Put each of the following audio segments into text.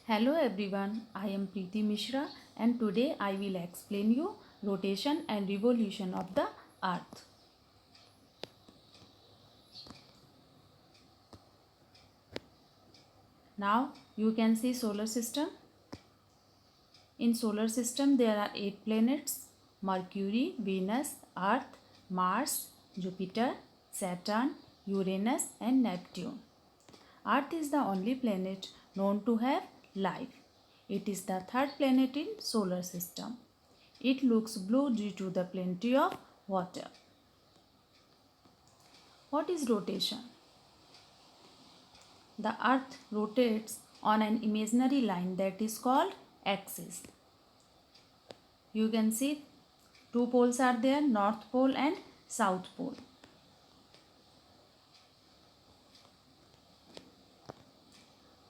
Hello everyone, I am Preeti Mishra and today I will explain you rotation and revolution of the earth. Now you can see solar system. In solar system there are 8 planets: Mercury, Venus, Earth, Mars, Jupiter, Saturn, Uranus and Neptune. Earth is the only planet known to have life. It is the third planet in solar system. It looks blue due to the plenty of water. What is rotation? The earth rotates on an imaginary line that is called axis. You can see two poles are there, north pole and south pole.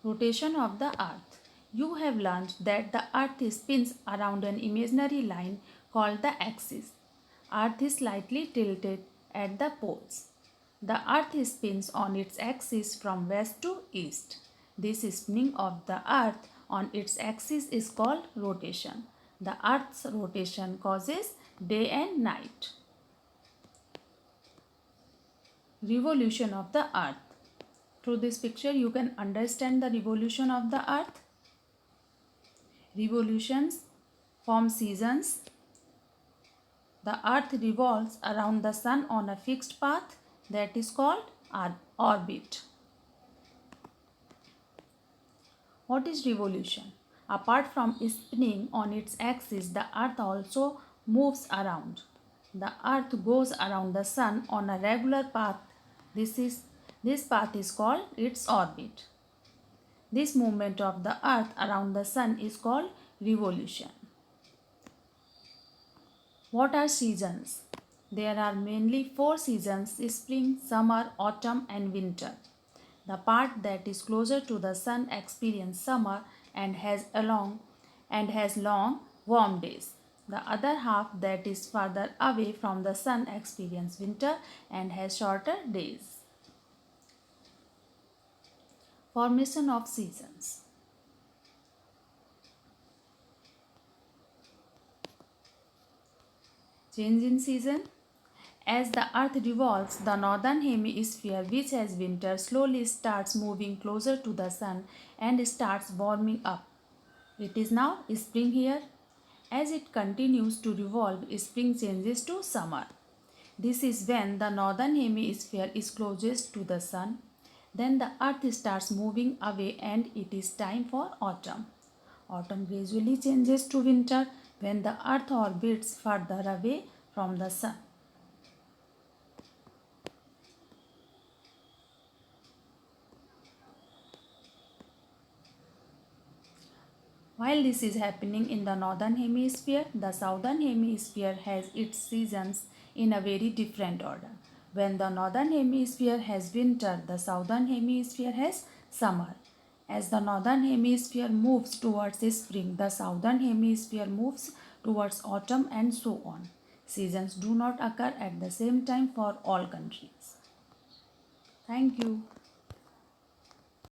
Rotation of the earth. You have learned that the earth spins around an imaginary line called the axis. Earth is slightly tilted at the poles. The earth spins on its axis from west to east. This spinning of the earth on its axis is called rotation. The earth's rotation causes day and night. Revolution of the earth. Through this picture you can understand the revolution of the earth. Revolutions form seasons. The earth revolves around the sun on a fixed path that is called orbit. What is revolution? Apart from spinning on its axis, the earth also moves around. The earth goes around the sun on a regular path. This path is called its orbit. This movement of the earth around the sun is called revolution. What are seasons? There are mainly 4 seasons: spring, summer, autumn and winter. The part that is closer to the sun experiences summer and has long warm days. The other half that is farther away from the sun experiences winter and has shorter days. Formation of seasons. Change in season. As the earth revolves, the northern hemisphere, which has winter, slowly starts moving closer to the sun and starts warming up. It is now spring here. As it continues to revolve, spring changes to summer. This is when the northern hemisphere is closest to the sun. Then the earth starts moving away and it is time for autumn. Autumn gradually changes to winter when the earth orbits further away from the sun. While this is happening in the northern hemisphere, the southern hemisphere has its seasons in a very different order. When the northern hemisphere has winter, the southern hemisphere has summer. As the northern hemisphere moves towards spring, the southern hemisphere moves towards autumn and so on. Seasons do not occur at the same time for all countries. Thank you.